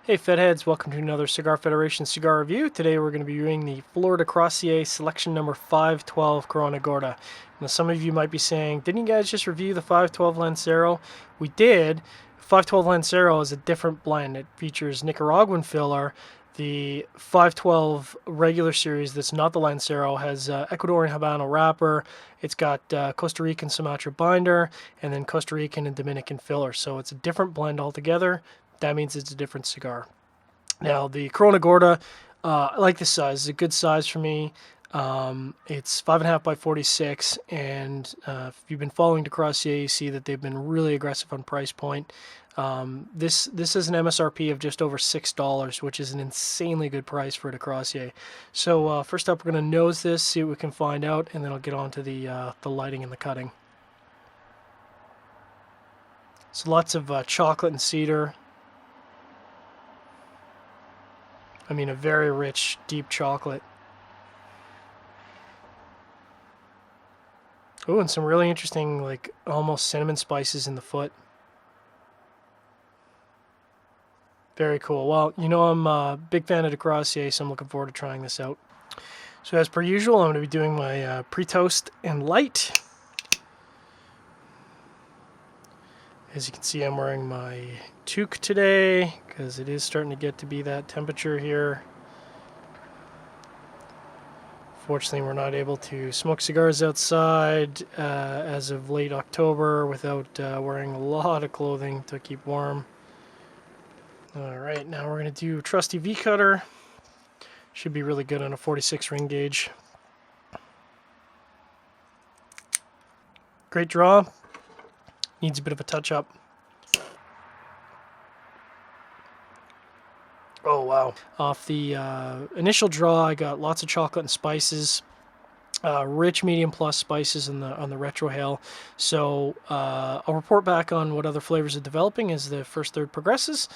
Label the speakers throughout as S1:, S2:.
S1: Hey Fedheads, welcome to another Cigar Federation cigar review. Today we're going to be reviewing the Flor selection number 512 Corona Gorda. Now some of you might be saying, didn't you guys just review the 512 Lancero? We did. 512 Lancero is a different blend. It features Nicaraguan filler. The 512 regular series that's not the Lancero has Ecuadorian Habano wrapper. It's got Costa Rican Sumatra binder and then Costa Rican and Dominican filler. So it's a different blend altogether. That means it's a different cigar. Now, the Corona Gorda, I like this size. It's a good size for me. It's 5.5 by 46, and if you've been following DeCrossier, you see that they've been really aggressive on price point. This is an MSRP of just over $6, which is an insanely good price for DeCrossier. So first up, we're going to nose this, see what we can find out, and then I'll get on to the lighting and the cutting. So lots of chocolate and cedar. I mean, a very rich, deep chocolate. Oh, and some really interesting, like, almost cinnamon spices in the foot. Very cool. Well, you know I'm a big fan of DeCrossier, so I'm looking forward to trying this out. So as per usual, I'm going to be doing my pre-toast and light. As you can see, I'm wearing my toque today because it is starting to get to be that temperature here. Fortunately, we're not able to smoke cigars outside as of late October without wearing a lot of clothing to keep warm. Alright, now we're going to do trusty V-cutter. Should be really good on a 46 ring gauge. Great draw. Needs a bit of a touch-up. Oh, wow. Off the initial draw, I got lots of chocolate and spices. Rich medium plus spices on the retrohale. So I'll report back on what other flavors are developing as the first third progresses.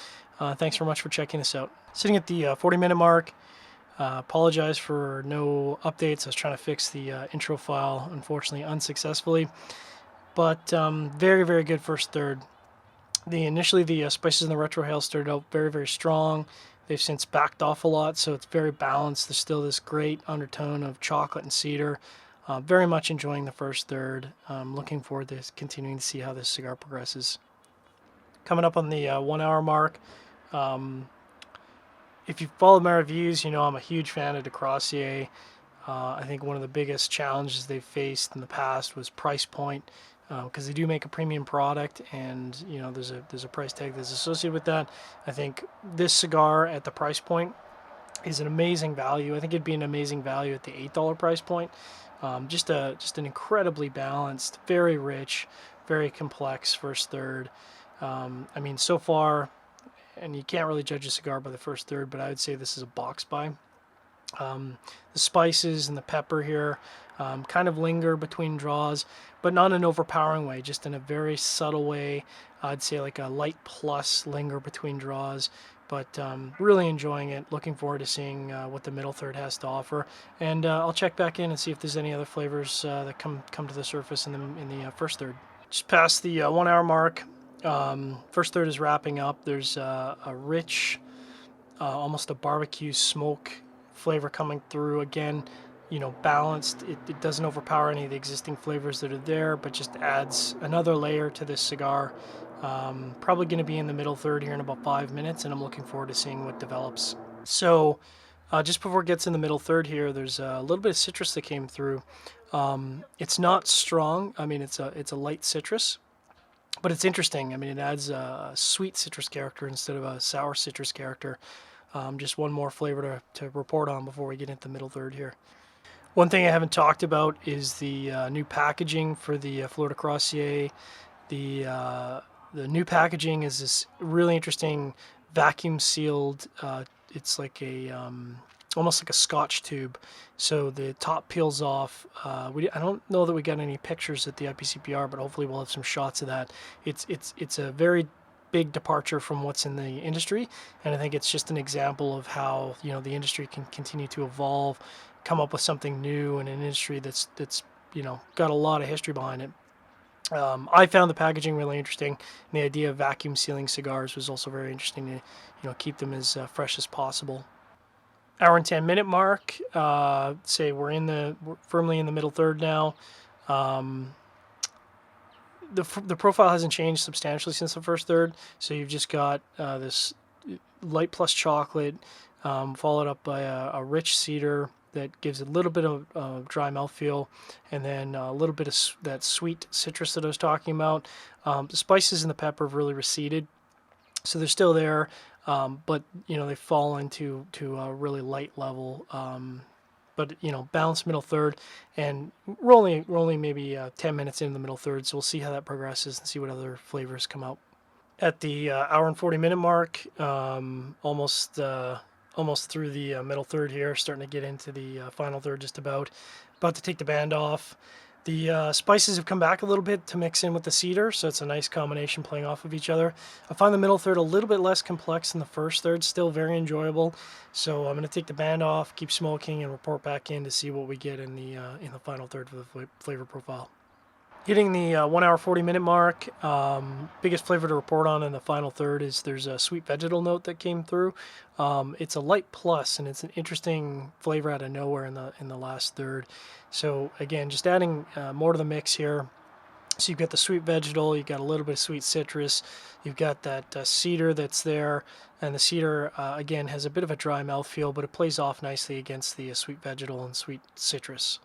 S1: Thanks very much for checking this out. Sitting at the 40-minute mark. Apologize for no updates. I was trying to fix the intro file, unfortunately unsuccessfully. But very, very good first third. Initially the spices in the retrohale started out very, very strong. They've since backed off a lot, so it's very balanced. There's still this great undertone of chocolate and cedar. Very much enjoying the first third. Looking forward to continuing to see how this cigar progresses. Coming up on the 1 hour mark. If you've followed my reviews, you know I'm a huge fan of DeCrossier. I think one of the biggest challenges they've faced in the past was price point. Because they do make a premium product, and you know there's a price tag that's associated with that. I think this cigar at the price point is an amazing value. I think it'd be an amazing value at the $8 price point. Just an incredibly balanced, very rich, very complex first third. I mean, so far, and you can't really judge a cigar by the first third, but I would say this is a box buy. The spices and the pepper here kind of linger between draws, but not in an overpowering way, just in a very subtle way. I'd say like a light plus linger between draws, but really enjoying it. Looking forward to seeing what the middle third has to offer, and I'll check back in and see if there's any other flavors that come to the surface in the first third. Just past the 1 hour mark. First third is wrapping up. There's a rich, almost a barbecue smoke flavor coming through. Again, you know, balanced. It doesn't overpower any of the existing flavors that are there, but just adds another layer to this cigar. Probably going to be in the middle third here in about 5 minutes, and I'm looking forward to seeing what develops. So just before it gets in the middle third here, there's a little bit of citrus that came through. It's not strong. I mean, it's a light citrus, but it's interesting. I mean, it adds a sweet citrus character instead of a sour citrus character. Just one more flavor to report on before we get into the middle third here. One thing I haven't talked about is the new packaging for the Flor DeCrossier. The new packaging is this really interesting vacuum sealed. It's like a almost like a Scotch tube. So the top peels off. I don't know that we got any pictures at the IPCPR, but hopefully we'll have some shots of that. It's a very big departure from what's in the industry, and I think it's just an example of how, you know, the industry can continue to evolve, come up with something new in an industry that's you know got a lot of history behind it. I found the packaging really interesting, and the idea of vacuum sealing cigars was also very interesting to keep them as fresh as possible. Hour and 10 minute mark. Say we're firmly in the middle third now. Um, the profile hasn't changed substantially since the first third, so you've just got this light plus chocolate, followed up by a rich cedar that gives a little bit of dry mouthfeel, and then a little bit of that sweet citrus that I was talking about. The spices and the pepper have really receded, so they're still there, but they fall into a really light level. But balanced middle third, and we're only maybe 10 minutes in the middle third, so we'll see how that progresses and see what other flavors come out. At the hour and 40 minute mark, almost through the middle third here, starting to get into the final third, just about to take the band off. The spices have come back a little bit to mix in with the cedar, so it's a nice combination playing off of each other. I find the middle third a little bit less complex than the first third, still very enjoyable. So I'm going to take the band off, keep smoking, and report back in to see what we get in the final third for the flavor profile. Hitting the 1 hour 40 minute mark, biggest flavor to report on in the final third is there's a sweet vegetal note that came through. It's a light plus, and it's an interesting flavor out of nowhere in the last third. So again, just adding more to the mix here. So you've got the sweet vegetal, you've got a little bit of sweet citrus, you've got that cedar that's there, and the cedar again has a bit of a dry mouthfeel, but it plays off nicely against the sweet vegetal and sweet citrus.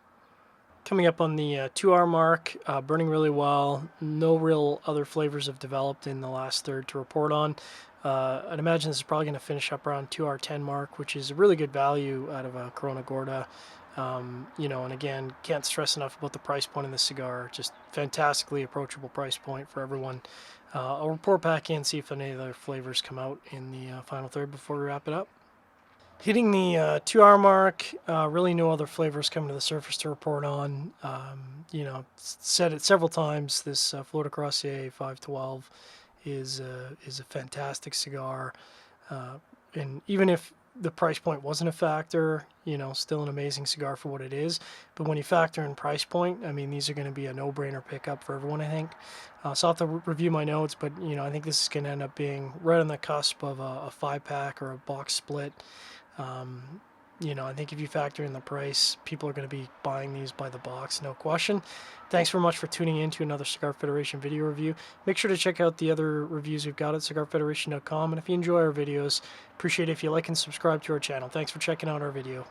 S1: Coming up on the 2 hour mark, burning really well. No real other flavors have developed in the last third to report on. I'd imagine this is probably going to finish up around 2 hour 10 mark, which is a really good value out of a Corona Gorda. And again, can't stress enough about the price point in this cigar. Just fantastically approachable price point for everyone. I'll report back in, see if any other flavors come out in the final third before we wrap it up. Hitting the 2 hour mark, really no other flavors coming to the surface to report on. Said it several times, this Flor Crossier 512 is a fantastic cigar. And even if the price point wasn't a factor, still an amazing cigar for what it is. But when you factor in price point, I mean, these are going to be a no-brainer pickup for everyone, I think. So I'll have to review my notes, but I think this is going to end up being right on the cusp of a 5-pack or a box split. I think if you factor in the price, people are going to be buying these by the box, no question. Thanks very much for tuning in to another Cigar Federation video review. Make sure to check out the other reviews we've got at CigarFederation.com. And if you enjoy our videos, appreciate it if you like and subscribe to our channel. Thanks for checking out our video.